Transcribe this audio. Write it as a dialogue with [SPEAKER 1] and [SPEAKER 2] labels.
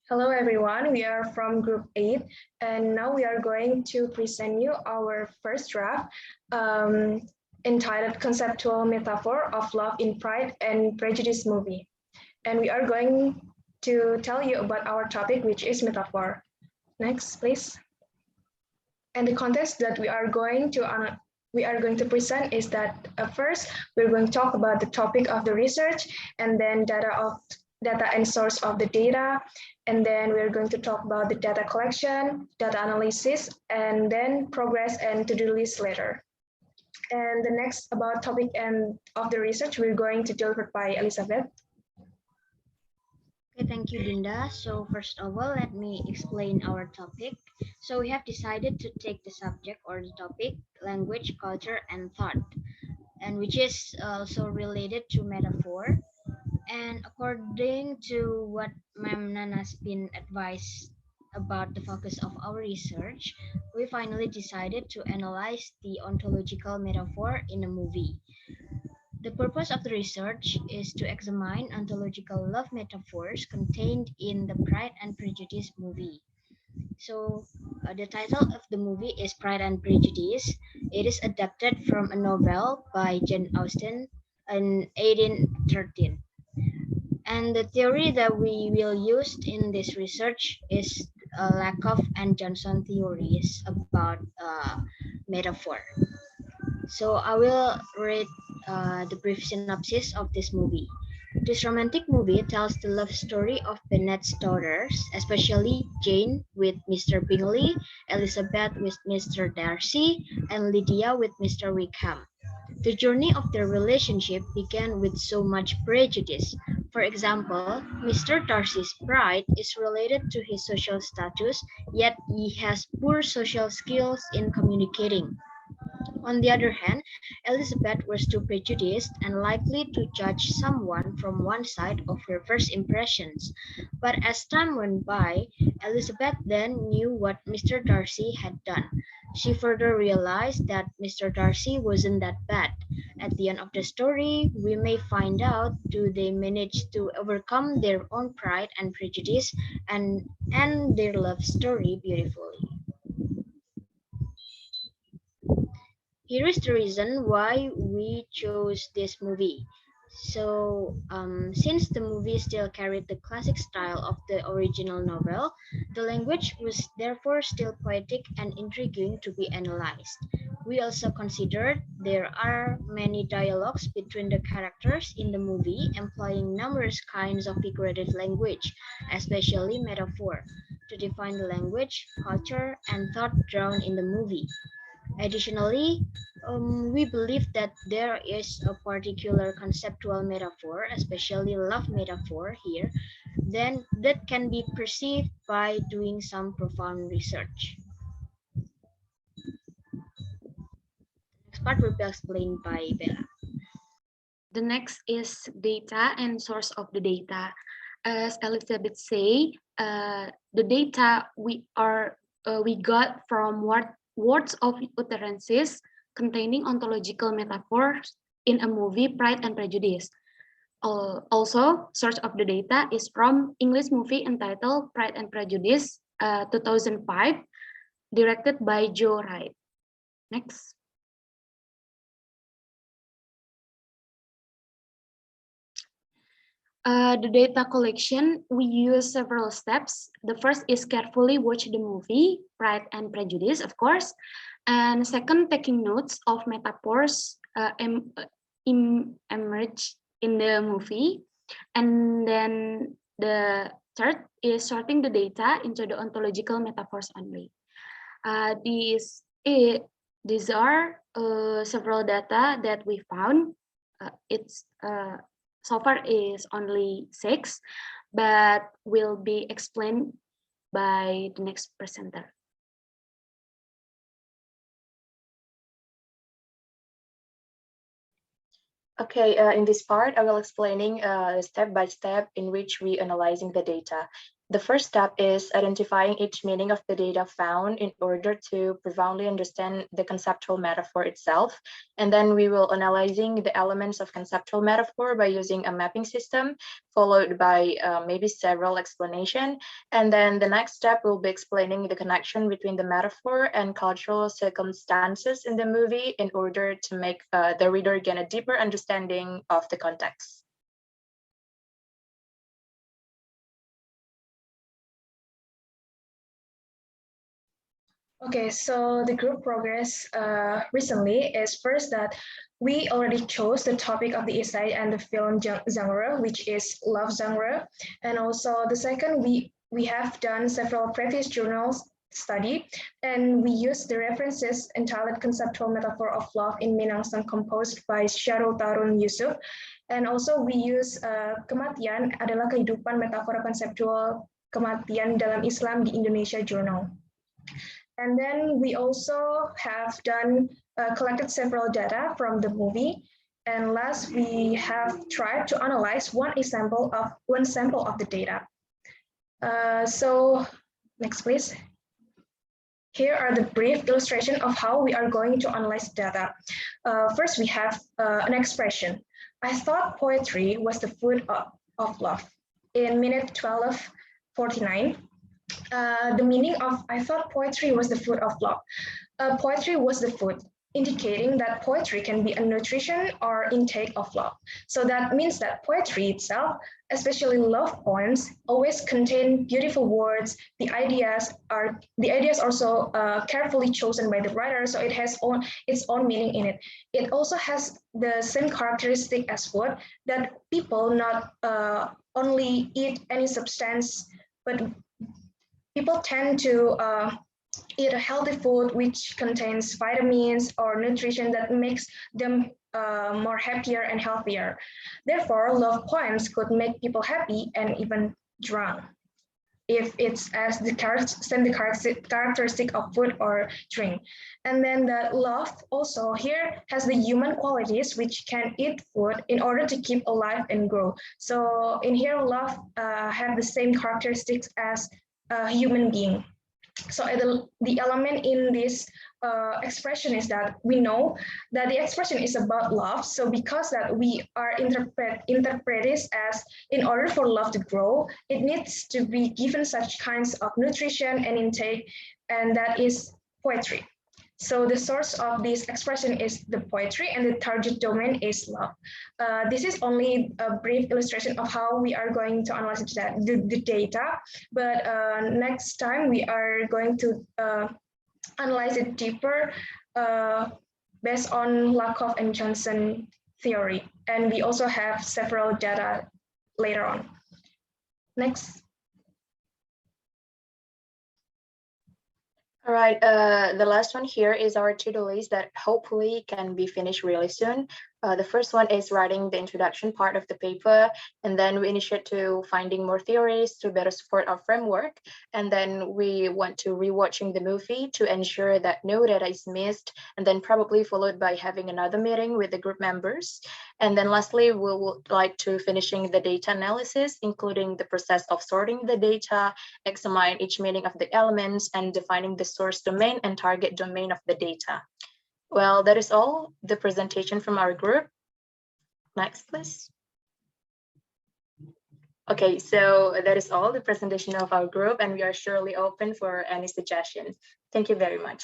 [SPEAKER 1] Hello everyone, we are from Group 8 and now we are going to present you our first draft entitled Conceptual Metaphor of Love in Pride and Prejudice movie. And we are going to tell you about our topic, which is metaphor. Next, please. And the context that we are going to present is that first we're going to talk about the topic of the research and then data and source of the data, and then we're going to talk about the data collection, data analysis, and then progress and to-do list later. And the next about topic and of the research we're going to deliver by Elizabeth.
[SPEAKER 2] Okay, thank you, Dinda. So first of all, let me explain our topic. So we have decided to take the subject or the topic, language, culture, and thought, and which is also related to metaphor. And according to what Ma'am Nana's been advised about the focus of our research, we finally decided to analyze the ontological metaphor in a movie. The purpose of the research is to examine ontological love metaphors contained in the Pride and Prejudice movie. So, the title of the movie is Pride and Prejudice. It is adapted from a novel by Jane Austen in 1813. And the theory that we will use in this research is Lakoff and Johnson theories about metaphor. So I will read the brief synopsis of this movie. This romantic movie tells the love story of Bennet's daughters, especially Jane with Mr. Bingley, Elizabeth with Mr. Darcy, and Lydia with Mr. Wickham. The journey of their relationship began with so much prejudice. For example, Mr. Darcy's pride is related to his social status, yet he has poor social skills in communicating. On the other hand, Elizabeth was too prejudiced and likely to judge someone from one side of her first impressions. But as time went by, Elizabeth then knew what Mr. Darcy had done. She further realized that Mr. Darcy wasn't that bad. At the end of the story, we may find out do they manage to overcome their own pride and prejudice and end their love story beautifully. Here is the reason why we chose this movie. So, since the movie still carried the classic style of the original novel, the language was therefore still poetic and intriguing to be analyzed. We also considered there are many dialogues between the characters in the movie employing numerous kinds of figurative language, especially metaphor, to define the language, culture, and thought drawn in the movie. Additionally, we believe that there is a particular conceptual metaphor, especially love metaphor here, then that can be perceived by doing some profound research. Next part will be explained by Bella.
[SPEAKER 3] The next is data and source of the data. As Elizabeth say, the data we got from words of utterances containing ontological metaphors in a movie Pride and Prejudice. Also, source of the data is from English movie entitled Pride and Prejudice 2005, directed by Joe Wright. Next. The data collection, we use several steps. The first is carefully watch the movie, Pride and Prejudice, of course. And second, taking notes of metaphors emerge in the movie. And then the third is sorting the data into the ontological metaphors only. These are several data that we found. So far is only 6, but will be explained by the next presenter.
[SPEAKER 1] Okay, in this part, I will explaining step by step in which we analyzing the data.
[SPEAKER 4] The first step is identifying each meaning of the data found in order to profoundly understand the conceptual metaphor itself. And then we will analyzing the elements of conceptual metaphor by using a mapping system, followed by maybe several explanations. And then the next step will be explaining the connection between the metaphor and cultural circumstances in the movie in order to make the reader gain a deeper understanding of the context.
[SPEAKER 1] Okay, so the group progress recently is first that we already chose the topic of the essay and the film genre, which is love genre. And also the second, we have done several previous journals study, and we use the references entitled Conceptual Metaphor of Love in Minangsan composed by Syarul Tarun Yusuf. And also we use Kematian adalah kehidupan metafora konseptual kematian dalam Islam di Indonesia journal. And then we also have done collected several data from the movie. And last, we have tried to analyze one sample of the data. So next, please. Here are the brief illustration of how we are going to analyze data. First, we have an expression. I thought poetry was the food of love. In minute 12:49, the meaning of I thought poetry was the food of love. Poetry was the food, indicating that poetry can be a nutrition or intake of love. So that means that poetry itself, especially love poems, always contain beautiful words. The ideas also carefully chosen by the writer, so it has its own meaning in it. It also has the same characteristic as food, that people not only eat any substance, but people tend to eat a healthy food which contains vitamins or nutrition that makes them more happier and healthier. Therefore, love poems could make people happy and even drunk if it's as the characteristic of food or drink. And then the love also here has the human qualities which can eat food in order to keep alive and grow. So in here, love have the same characteristics as a human being. So the element in this expression is that we know that the expression is about love. So because that we are interpret this as in order for love to grow, it needs to be given such kinds of nutrition and intake, and that is poetry. So the source of this expression is the poetry, and the target domain is love. This is only a brief illustration of how we are going to analyze the data, but next time we are going to analyze it deeper based on Lakoff and Johnson theory. And we also have several data later on. Next.
[SPEAKER 4] All right, the last one here is our to-do list that hopefully can be finished really soon. The first one is writing the introduction part of the paper, and then we initiate to finding more theories to better support our framework. And then we want to rewatching the movie to ensure that no data is missed, and then probably followed by having another meeting with the group members. And then lastly, we would like to finishing the data analysis, including the process of sorting the data, examine each meaning of the elements, and defining the source domain and target domain of the data. Well, that is all the presentation from our group. Next, please. Okay, so that is all the presentation of our group, and we are surely open for any suggestions. Thank you very much.